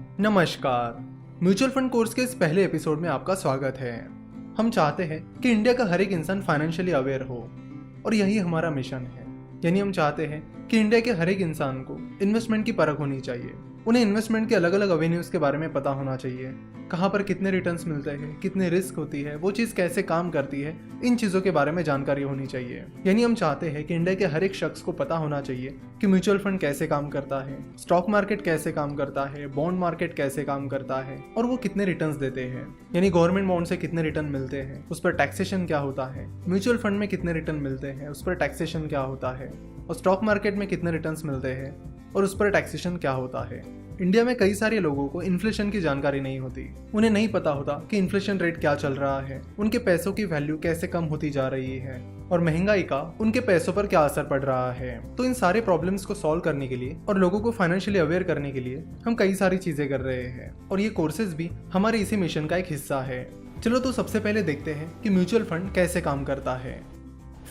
नमस्कार। Mutual fund course के इस पहले एपिसोड में आपका स्वागत है। हम चाहते हैं कि इंडिया का हर एक इंसान फाइनेंशियली अवेयर हो और यही हमारा मिशन है। यानी हम चाहते हैं कि इंडिया के हर एक इंसान को इन्वेस्टमेंट की परख होनी चाहिए। उन्हें इन्वेस्टमेंट के अलग अलग एवेन्यूज़ के बारे में पता होना चाहिए, कहाँ पर कितने रिटर्न्स मिलते हैं, कितने रिस्क होती है, वो चीज़ कैसे काम करती है, इन चीज़ों के बारे में जानकारी होनी चाहिए। यानी हम चाहते हैं कि इंडिया के हर एक शख्स को पता होना चाहिए कि म्यूचुअल फंड कैसे काम करता है, स्टॉक मार्केट कैसे काम करता है, बॉन्ड मार्केट कैसे काम करता है और वो कितने रिटर्न्स देते हैं। यानी गवर्नमेंट बॉन्ड से कितने रिटर्न मिलते हैं, उस पर टैक्सेशन क्या होता है, म्यूचुअल फंड में कितने रिटर्न मिलते हैं, उस पर टैक्सेशन क्या होता है, और स्टॉक मार्केट में कितने रिटर्न्स मिलते हैं और उस पर टैक्सेशन क्या होता है। इंडिया में कई सारे लोगों को इन्फ्लेशन की जानकारी नहीं होती। उन्हें नहीं पता होता कि इन्फ्लेशन रेट क्या चल रहा है, उनके पैसों की वैल्यू कैसे कम होती जा रही है और महंगाई का उनके पैसों पर क्या असर पड़ रहा है। तो इन सारे प्रॉब्लम्स को सॉल्व करने के लिए और लोगों को फाइनेंशियली अवेयर करने के लिए हम कई सारी चीजें कर रहे हैं और ये कोर्सेज भी हमारे इसी मिशन का एक हिस्सा है। चलो तो सबसे पहले देखते हैं कि म्यूचुअल फंड कैसे काम करता है।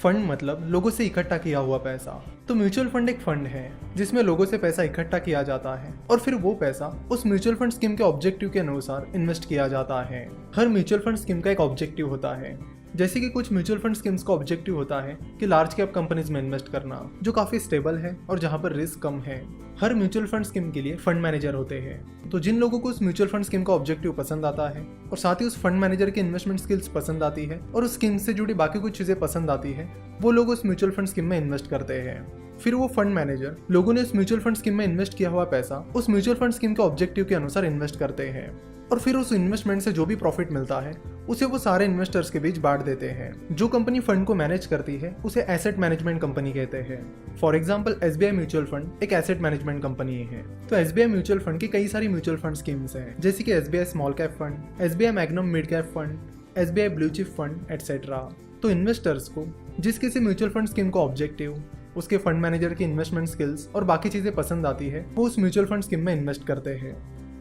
फंड मतलब लोगों से इकट्ठा किया हुआ पैसा। तो म्यूचुअल फंड एक फंड है जिसमें लोगों से पैसा इकट्ठा किया जाता है और फिर वो पैसा उस म्यूचुअल फंड स्कीम के ऑब्जेक्टिव के अनुसार इन्वेस्ट किया जाता है। हर म्यूचुअल फंड स्कीम का एक ऑब्जेक्टिव होता है। जैसे कि कुछ म्यूचुअल फंड स्कीम्स का ऑब्जेक्टिव होता है कि लार्ज कैप कंपनीज में इन्वेस्ट करना, जो काफी स्टेबल है और जहां पर रिस्क कम है। हर म्यूचुअल फंड स्कीम के लिए फंड मैनेजर होते हैं। तो जिन लोगों को उस म्यूचुअल फंड स्कीम का ऑब्जेक्टिव पसंद आता है और साथ ही उस फंड मैनेजर की इन्वेस्टमेंट स्किल्स पसंद आती है और उस स्कीम से जुड़ी बाकी कुछ चीजें पसंद आती है, वो लोग उस म्यूचुअल फंड स्कीम में इन्वेस्ट करते हैं। फिर वो फंड मैनेजर लोगों ने उस म्यूचुअल फंड स्कीम में इन्वेस्ट किया हुआ पैसा उस म्यूचुअल फंड स्कीम के ऑब्जेक्टिव के अनुसार इन्वेस्ट करते हैं और फिर उस इन्वेस्टमेंट से जो भी प्रॉफिट मिलता है उसे वो सारे इन्वेस्टर्स के बीच बांट देते हैं। जो कंपनी फंड को मैनेज करती है उसे एसेट मैनेजमेंट कंपनी कहते हैं। For example SBI mutual fund एक एसेट मैनेजमेंट कंपनी है। तो SBI म्यूचुअल फंड की कई सारी म्यूचुअल फंड स्कीम्स हैं, जैसे कि SBI small cap fund, SBI magnum mid cap fund, SBI blue chip fund etcetera. तो इन्वेस्टर्स को जिस किसी म्यूचुअल फंड स्कीम का ऑब्जेक्टिव, उसके फंड मैनेजर की इन्वेस्टमेंट स्किल्स और बाकी चीजें पसंद आती है, वो उस म्यूचुअल फंड स्कीम में इन्वेस्ट करते हैं।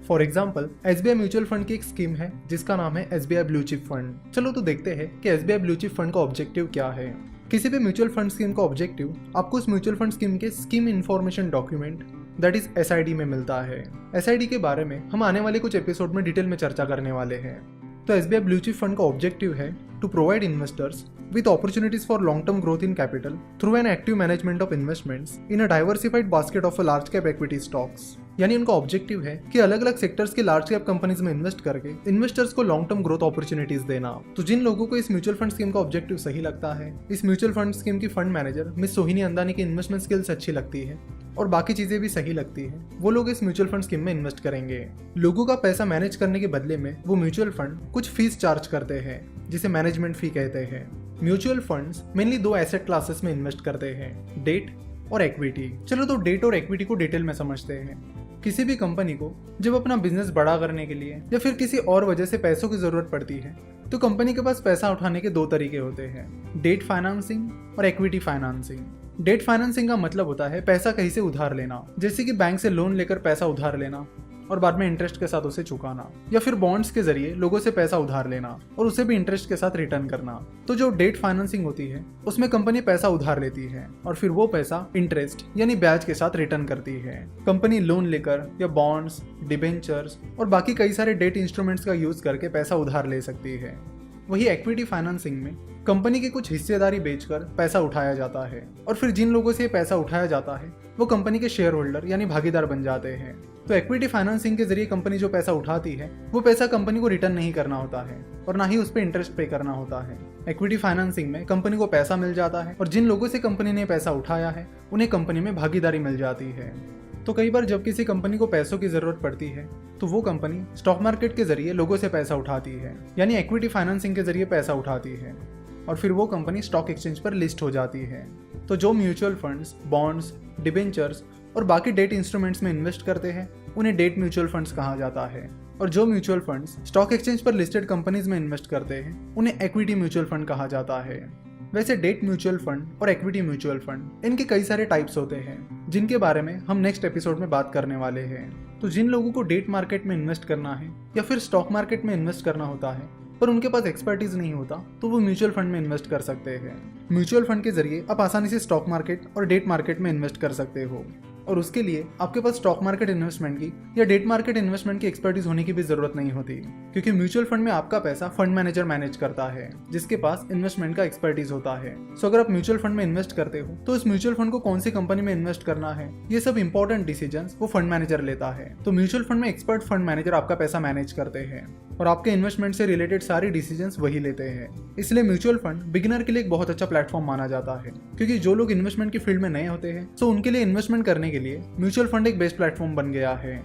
For example SBI mutual fund की एक स्कीम है जिसका नाम है SBI ब्लू चिप फंड। चलो तो देखते हैं कि SBI ब्लू चिप फंड का ऑब्जेक्टिव क्या है। किसी भी म्यूचुअल फंड स्कीम का ऑब्जेक्टिव आपको उस म्यूचुअल फंड स्कीम के scheme information document that is SID में मिलता है। SID के बारे में हम आने वाले कुछ एपिसोड में डिटेल में चर्चा करने वाले हैं। तो SBI ब्लू चिप फंड का ऑब्जेक्टिव है to provide investors with opportunities for long-term growth in capital through an active management of investments in a diversified basket of a large cap equity stocks। यानी उनका objective है कि अलग अलग sectors के large cap companies में invest करके investors को लॉन्ग टर्म ग्रोथ अपॉर्चुनिटीज देना। तो जिन लोगों को इस म्यूचुअल फंड स्कीम का ऑब्जेक्टिव सही लगता है, इस म्यूचुअल फंड स्कीम की फंड मैनेजर मिस सोहिनी अंदानी की इन्वेस्टमेंट स्किल्स अच्छी लगती है और बाकी चीजें भी सही लगती है, वो लोग इस म्यूचुअल फंड स्कीम में इन्वेस्ट करेंगे। लोगों का पैसा मैनेज करने के बदले में वो म्यूचुअल फंड कुछ फीस चार्ज करते हैं जिसे मैनेजमेंट फी कहते हैं। म्यूचुअल फंड्स मेनली दो एसेट क्लासेस में इन्वेस्ट करते हैं, डेट और इक्विटी। चलो तो डेट और इक्विटी को डिटेल में समझते हैं। किसी भी कंपनी को जब अपना बिजनेस बड़ा करने के लिए या फिर किसी और वजह से पैसों की जरूरत पड़ती है, तो कंपनी के पास पैसा उठाने के दो तरीके होते हैं, डेट फाइनेंसिंग और इक्विटी फाइनेंसिंग। डेट फाइनेंसिंग का मतलब होता है पैसा कहीं से उधार लेना, जैसे कि बैंक से लोन लेकर पैसा उधार लेना और बाद में इंटरेस्ट के साथ उसे चुकाना, या फिर बॉन्ड्स के जरिए लोगों से पैसा उधार लेना और उसे भी इंटरेस्ट के साथ रिटर्न करना। तो जो डेट फाइनेंसिंग होती है उसमें कंपनी पैसा उधार लेती है और फिर वो पैसा इंटरेस्ट यानी ब्याज के साथ रिटर्न करती है। कंपनी लोन लेकर या बॉन्ड्स, डिबेंचर्स और बाकी कई सारे डेट इंस्ट्रूमेंट्स का यूज करके पैसा उधार ले सकती है। वही इक्विटी फाइनेंसिंग में कंपनी की कुछ हिस्सेदारी बेचकर पैसा उठाया जाता है और फिर जिन लोगों से पैसा उठाया जाता है वो कंपनी के शेयर होल्डर यानी भागीदार बन जाते हैं। तो इक्विटी फाइनेंसिंग के जरिए कंपनी जो पैसा उठाती है वो पैसा कंपनी को रिटर्न नहीं करना होता है और ना ही उस पर इंटरेस्ट पे करना होता है। इक्विटी फाइनेंसिंग में कंपनी को पैसा मिल जाता है और जिन लोगों से कंपनी ने पैसा उठाया है उन्हें कंपनी में भागीदारी मिल जाती है। तो कई बार जब किसी कंपनी को पैसों की जरूरत पड़ती है तो वो कंपनी स्टॉक मार्केट के जरिए लोगों से पैसा उठाती है, यानी इक्विटी फाइनेंसिंग के जरिए पैसा उठाती है और फिर वो कंपनी स्टॉक एक्सचेंज पर लिस्ट हो जाती है। तो जो म्यूचुअल फंड्स, बॉन्ड्स, डिबेंचर्स और बाकी डेट इंस्ट्रूमेंट्स में इन्वेस्ट करते हैं उन्हें डेट म्यूचुअल फंड्स कहा जाता है और जो म्यूचुअल फंड्स स्टॉक एक्सचेंज पर लिस्टेड कंपनीज में इन्वेस्ट करते हैं उन्हें इक्विटी म्यूचुअल फंड कहा जाता है। वैसे डेट म्यूचुअल फंड और इक्विटी म्यूचुअल फंड इनके कई सारे टाइप्स होते हैं जिनके बारे में हम नेक्स्ट एपिसोड में बात करने वाले हैं। तो जिन लोगों को डेट मार्केट में इन्वेस्ट करना है या फिर स्टॉक मार्केट में इन्वेस्ट करना होता है पर उनके पास एक्सपर्टीज नहीं होता तो वो म्यूचुअल फंड में इन्वेस्ट कर सकते हैं। म्यूचुअल फंड के जरिए आप आसानी से स्टॉक मार्केट और डेट मार्केट में इन्वेस्ट कर सकते हो। और उसके लिए आपके पास स्टॉक मार्केट इन्वेस्टमेंट की या डेट मार्केट इन्वेस्टमेंट की एक्सपर्टीज होने की भी जरूरत नहीं होती, क्योंकि म्यूचुअल फंड में आपका पैसा फंड मैनेजर मैनेज करता है जिसके पास इन्वेस्टमेंट का एक्सपर्टीज होता है। सो अगर आप म्यूचुअल फंड में इन्वेस्ट करते हो तो उस म्यूचुअल फंड को कौन सी कंपनी में इन्वेस्ट करना है, ये सब इंपॉर्टेंट डिसीजंस वो फंड मैनेजर लेता है। तो म्यूचुअल फंड में एक्सपर्ट फंड मैनेजर आपका पैसा मैनेज करते हैं और आपके इन्वेस्टमेंट से रिलेटेड सारी डिसीजंस वही लेते हैं। इसलिए म्यूचुअल फंड बिगिनर के लिए एक बहुत अच्छा प्लेटफॉर्म माना जाता है, क्योंकि जो लोग इन्वेस्टमेंट की फील्ड में नए होते हैं तो उनके लिए इन्वेस्टमेंट करने के लिए म्यूचुअल फंड एक बेस्ट प्लेटफॉर्म बन गया है।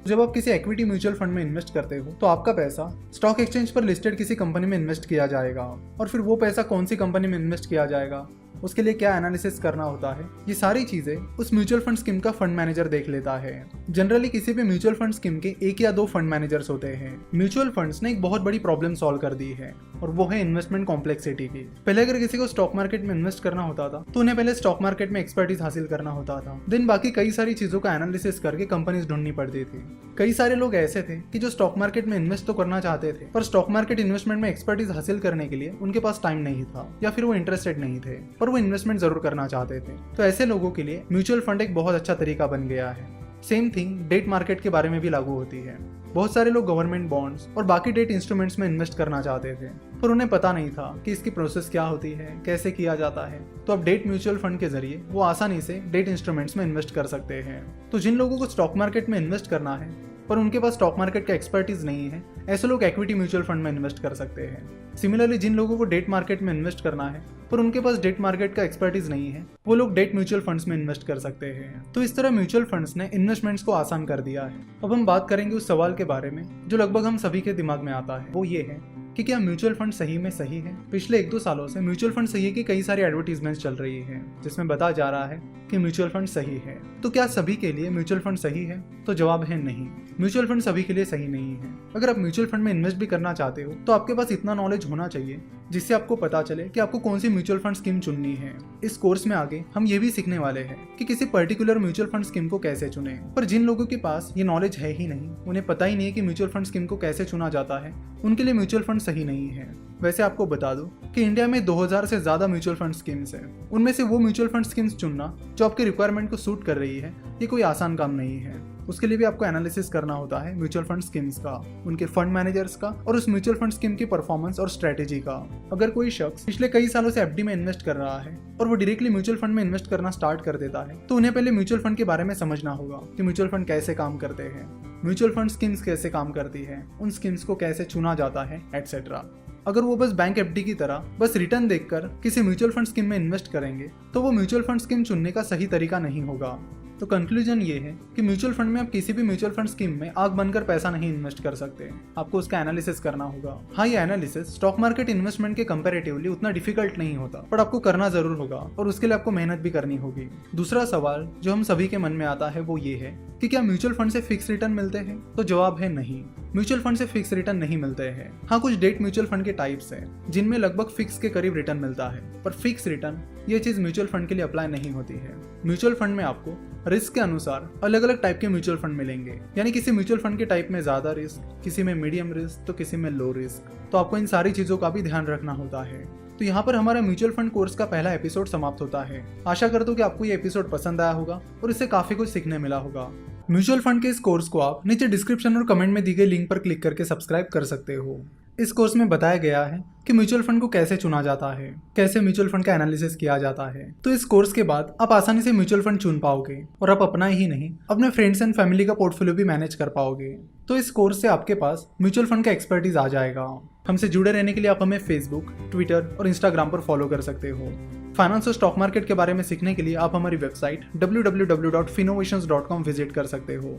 जब आप किसी इक्विटी म्यूचुअल फंड में इन्वेस्ट करते हो तो आपका पैसा स्टॉक एक्सचेंज पर लिस्टेड किसी कंपनी में इन्वेस्ट किया जाएगा, और फिर वो पैसा कौन सी कंपनी में इन्वेस्ट किया जाएगा, उसके लिए क्या एनालिसिस करना होता है, ये सारी चीजें उस म्यूचुअल फंड स्कीम का फंड मैनेजर देख लेता है। जनरली किसी भी म्यूचुअल फंड स्कीम के 1 या 2 फंड मैनेजर्स होते हैं। म्यूचुअल फंड्स ने एक बहुत बड़ी प्रॉब्लम सॉल्व कर दी है, और वो है इन्वेस्टमेंट कॉम्प्लेक्सिटी की। पहले अगर किसी को स्टॉक मार्केट में इन्वेस्ट करना होता था तो उन्हें पहले स्टॉक मार्केट में एक्सपर्टीज हासिल करना होता था, देन बाकी कई सारी चीजों का एनालिसिस करके कंपनीज ढूंढनी पड़ती थी। कई सारे लोग ऐसे थे कि जो स्टॉक मार्केट में इन्वेस्ट तो करना चाहते थे, पर स्टॉक मार्केट इन्वेस्टमेंट में एक्सपर्टीज हासिल करने के लिए उनके पास टाइम नहीं था, या फिर वो इंटरेस्टेड नहीं थे, पर वो इन्वेस्टमेंट जरूर करना चाहते थे। तो ऐसे लोगों के लिए म्यूचुअल फंड एक बहुत अच्छा तरीका बन गया है। सेम थिंग डेट मार्केट के बारे में भी लागू होती है। बहुत सारे लोग गवर्नमेंट बॉन्ड्स और बाकी डेट इंस्ट्रूमेंट्स में इन्वेस्ट करना चाहते थे, पर उन्हें पता नहीं था कि इसकी प्रोसेस क्या होती है, कैसे किया जाता है। तो अब डेट म्यूचुअल फंड के जरिए वो आसानी से डेट इंस्ट्रूमेंट्स में इन्वेस्ट कर सकते हैं। तो जिन लोगों को स्टॉक मार्केट में इन्वेस्ट करना है पर उनके पास स्टॉक मार्केट का एक्सपर्टीज नहीं है, ऐसे लोग इक्विटी म्यूचुअल फंड में इन्वेस्ट कर सकते हैं। सिमिलरली जिन लोगों को डेट मार्केट में इन्वेस्ट करना है पर उनके पास डेट मार्केट का एक्सपर्टीज नहीं है, वो लोग डेट म्यूचुअल फंड्स में इन्वेस्ट कर सकते हैं। तो इस तरह म्यूचुअल फंड्स ने इन्वेस्टमेंट्स को आसान कर दिया है। अब हम बात करेंगे उस सवाल के बारे में जो लगभग हम सभी के दिमाग में आता है, वो ये है कि क्या म्यूचुअल फंड सही में सही है। पिछले 1-2 सालों से म्यूचुअल फंड सही है की कई सारी एडवर्टीजमेंट्स चल रही है जिसमें बताया जा रहा है कि म्यूचुअल फंड सही है। तो क्या सभी के लिए म्यूचुअल फंड सही है? तो जवाब है नहीं, म्यूचुअल फंड सभी के लिए सही नहीं है। अगर आप म्यूचुअल फंड में इन्वेस्ट भी करना चाहते हो तो आपके पास इतना नॉलेज होना चाहिए जिससे आपको पता चले कि आपको कौन सी म्यूचुअल फंड स्कीम चुननी है। इस कोर्स में आगे हम ये भी सीखने वाले हैं कि किसी पर्टिकुलर म्यूचुअल फंड स्कीम को कैसे चुने। पर जिन लोगों के पास ये नॉलेज है ही नहीं, उन्हें पता ही नहीं है कि म्यूचुअल फंड स्कीम को कैसे चुना जाता है, उनके लिए म्यूचुअल फंड सही नहीं है। वैसे आपको बता दूं कि इंडिया में 2000 से ज्यादा म्यूचुअल फंड स्कीम्स हैं। उनमें से वो म्यूचुअल फंड स्कीम्स चुनना जो आपके रिक्वायरमेंट को सूट कर रही है, ये कोई आसान काम नहीं है। उसके लिए भी आपको एनालिसिस करना होता है म्यूचुअल फंड स्कीम्स का, उनके फंड मैनेजर्स का और उस म्यूचुअल फंड स्कीम की परफॉर्मेंस और स्ट्रेटेजी का। अगर कोई शख्स पिछले कई सालों से एफडी में इन्वेस्ट कर रहा है और वो डायरेक्टली म्यूचुअल फंड में इन्वेस्ट करना स्टार्ट कर देता है, तो उन्हें पहले म्यूचुअल फंड के बारे में समझना होगा कि म्यूचुअल फंड कैसे काम करते हैं, म्यूचुअल फंड स्कीम्स कैसे काम करती है, उन स्कीम्स को कैसे चुना जाता है, एटसेट्रा। अगर वो बस बैंक एफडी की तरह बस रिटर्न देखकर किसी म्यूचुअल फंड स्कीम में इन्वेस्ट करेंगे तो वो म्यूचुअल फंड स्कीम चुनने का सही तरीका नहीं होगा। तो कंक्लूजन ये है कि म्यूचुअल फंड में आप किसी भी म्यूचुअल फंड स्कीम में आग बनकर पैसा नहीं इन्वेस्ट कर सकते, आपको उसका एनालिसिस करना होगा। हाँ, ये एनालिसिस स्टॉक मार्केट इन्वेस्टमेंट के कंपैरेटिवली उतना डिफिकल्ट नहीं होता, पर आपको करना जरूर होगा और उसके लिए आपको मेहनत भी करनी होगी। दूसरा सवाल जो हम सभी के मन में आता है वो ये है कि क्या म्यूचुअल फंड से फिक्स रिटर्न मिलते हैं? तो जवाब है नहीं, म्यूचुअल फंड से फिक्स रिटर्न नहीं मिलते हैं। हाँ, कुछ डेट म्यूचुअल फंड के टाइप्स हैं जिनमें लगभग फिक्स के करीब रिटर्न मिलता है, पर फिक्स रिटर्न ये चीज म्यूचुअल फंड के लिए अप्लाई नहीं होती है। म्यूचुअल फंड में आपको रिस्क के अनुसार अलग अलग टाइप के म्यूचुअल फंड मिलेंगे, यानी किसी म्यूचुअल फंड के टाइप में ज्यादा रिस्क, किसी में मीडियम रिस्क, तो किसी में लो रिस्क। तो आपको इन सारी चीजों का भी ध्यान रखना होता है। तो यहाँ पर हमारा म्यूचुअल फंड कोर्स का पहला एपिसोड समाप्त होता है। आशा करता हूँ कि आपको ये एपिसोड पसंद आया होगा और इससे काफी कुछ सीखने मिला होगा। म्यूचुअल फंड के इस कोर्स को आप नीचे डिस्क्रिप्शन और कमेंट में दी गई लिंक पर क्लिक करके सब्सक्राइब कर सकते हो। इस कोर्स में बताया गया है कि म्यूचुअल फंड को कैसे चुना जाता है, कैसे म्यूचुअल फंड का एनालिसिस किया जाता है। तो इस कोर्स के बाद आप आसानी से म्यूचुअल फंड चुन पाओगे और आप अपना ही नहीं अपने फ्रेंड्स एंड फैमिली का पोर्टफोलियो भी मैनेज कर पाओगे। तो इस कोर्स से आपके पास म्यूचुअल फंड का एक्सपर्टीज आ जाएगा। हमसे जुड़े रहने के लिए आप हमें फेसबुक, ट्विटर और इंस्टाग्राम पर फॉलो कर सकते हो। फाइनेंस और स्टॉक मार्केट के बारे में सीखने के लिए आप हमारी वेबसाइट www.finnovations.com विजिट कर सकते हो।